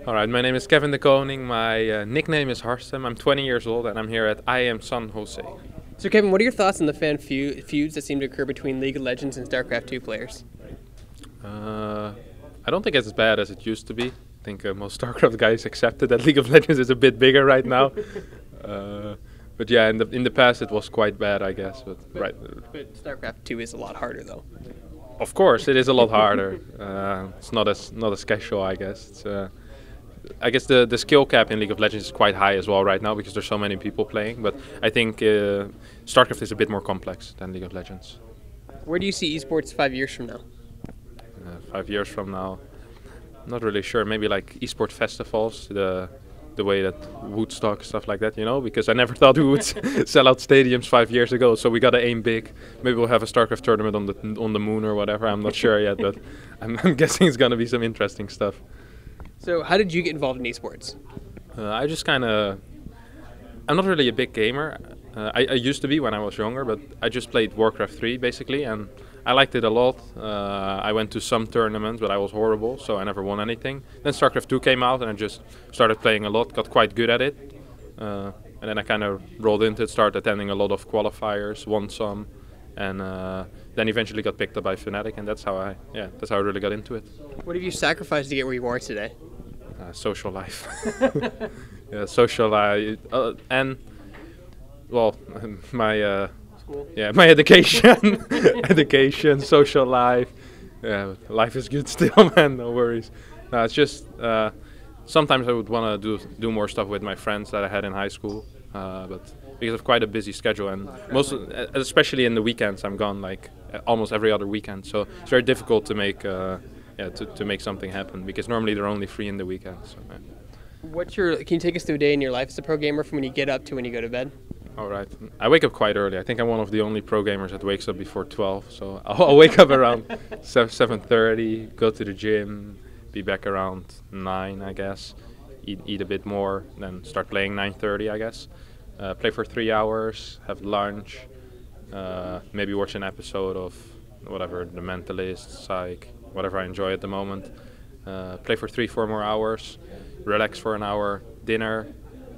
Alright, my name is Kevin the Koning, my nickname is Harstem, I'm 20 years old and I'm here at IEM San Jose. So Kevin, what are your thoughts on the fan feuds that seem to occur between League of Legends and StarCraft 2 players? I don't think it's as bad as it used to be. I think most StarCraft guys accepted that League of Legends is a bit bigger right now. But yeah, in the past it was quite bad, I guess. But StarCraft 2 is a lot harder, though. Of course, it is a lot harder. It's not as casual, I guess. I guess the skill cap in League of Legends is quite high as well right now because there's so many people playing. But I think StarCraft is a bit more complex than League of Legends. Where do you see esports 5 years from now? 5 years from now, not really sure. Maybe like esport festivals, the way that Woodstock, stuff like that, you know, because I never thought we would sell out stadiums 5 years ago. So we gotta aim big. Maybe we'll have a StarCraft tournament on the moon or whatever. I'm not sure yet, but I'm guessing it's gonna be some interesting stuff. So how did you get involved in esports? I just I'm not really a big gamer. I used to be when I was younger, but I just played Warcraft 3 basically, and I liked it a lot. I went to some tournaments, but I was horrible, so I never won anything. Then StarCraft 2 came out, and I just started playing a lot, got quite good at it. And then I kind of rolled into it, started attending a lot of qualifiers, won some, and then eventually got picked up by Fnatic, and that's how I really got into it. What have you sacrificed to get where you are today? Social life. Yeah, social life, and well, my School? yeah, my education, education, social life. Yeah, life is good still, man. No worries. No, it's just sometimes I would want to do more stuff with my friends that I had in high school, but because of quite a busy schedule and especially in the weekends, I'm gone like almost every other weekend. So it's very difficult to make to make something happen because normally they're only free in the weekends. So, yeah. Can you take us through a day in your life as a pro gamer from when you get up to when you go to bed? All right. I wake up quite early. I think I'm one of the only pro gamers that wakes up before 12. So I'll wake up around 7:30, go to the gym, be back around 9, I guess. Eat a bit more, then start playing 9:30, I guess. Play for 3 hours, have lunch, maybe watch an episode of whatever, The Mentalist, Psych, whatever I enjoy at the moment. Play for 3-4 more hours, relax for an hour, dinner.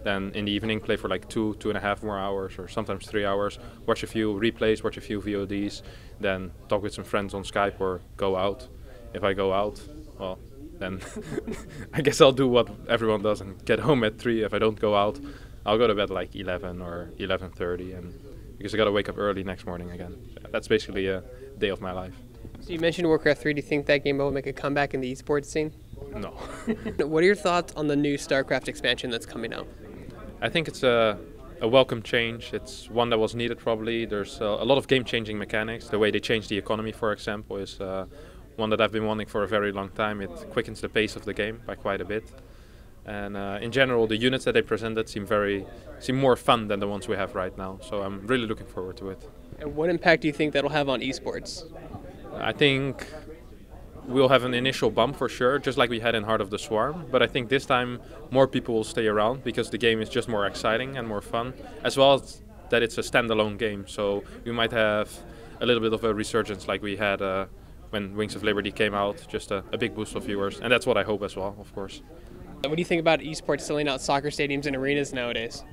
Then in the evening play for like 2.5 more hours or sometimes 3 hours, watch a few replays, watch a few VODs, then talk with some friends on Skype or go out. If I go out, well, then I guess I'll do what everyone does and get home at 3. If I don't go out, I'll go to bed like 11 or 11:30, and because I gotta wake up early next morning again. That's basically a day of my life. So you mentioned Warcraft 3. Do you think that game will make a comeback in the esports scene? No. What are your thoughts on the new StarCraft expansion that's coming out? I think it's a welcome change. It's one that was needed probably. There's a lot of game-changing mechanics. The way they change the economy, for example, is one that I've been wanting for a very long time. It quickens the pace of the game by quite a bit. And in general, the units that they presented seem more fun than the ones we have right now. So I'm really looking forward to it. And what impact do you think that'll have on esports? I think we'll have an initial bump for sure, just like we had in Heart of the Swarm. But I think this time more people will stay around because the game is just more exciting and more fun, as well as that it's a standalone game. So we might have a little bit of a resurgence like we had when Wings of Liberty came out, just a big boost of viewers. And that's what I hope as well, of course. What do you think about esports selling out soccer stadiums and arenas nowadays?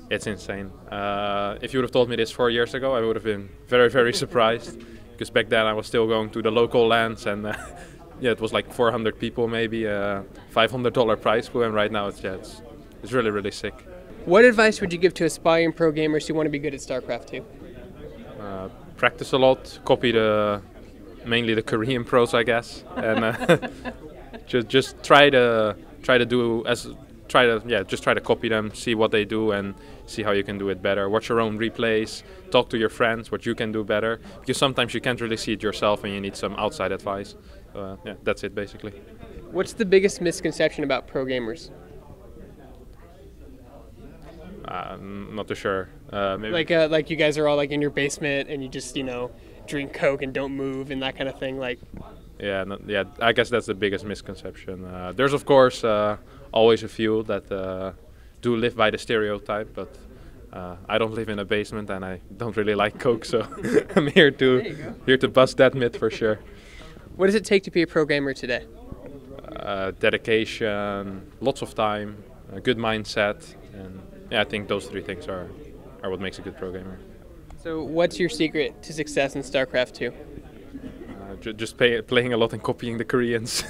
It's insane. If you would have told me this 4 years ago, I would have been very, very surprised. Because back then I was still going to the local lands and yeah, it was like 400 people maybe, $500 prize pool, and right now it's really, really sick. What advice would you give to aspiring pro gamers who want to be good at StarCraft 2? Practice a lot, copy mainly the Korean pros, I guess, and just try to copy them, see what they do and see how you can do it better. Watch your own replays, talk to your friends what you can do better, because sometimes you can't really see it yourself and you need some outside advice. Yeah, that's it basically. What's the biggest misconception about pro gamers? Not too sure. Maybe Like you guys are all like in your basement and you just, drink Coke and don't move and that kind of thing, like. Yeah, I guess that's the biggest misconception. There's of course always a few that do live by the stereotype, but I don't live in a basement and I don't really like Coke, so I'm here to bust that myth for sure. What does it take to be a pro gamer today? dedication, lots of time, a good mindset, and yeah, I think those three things are what makes a good programmer. So, what's your secret to success in StarCraft 2? Just playing a lot and copying the Koreans.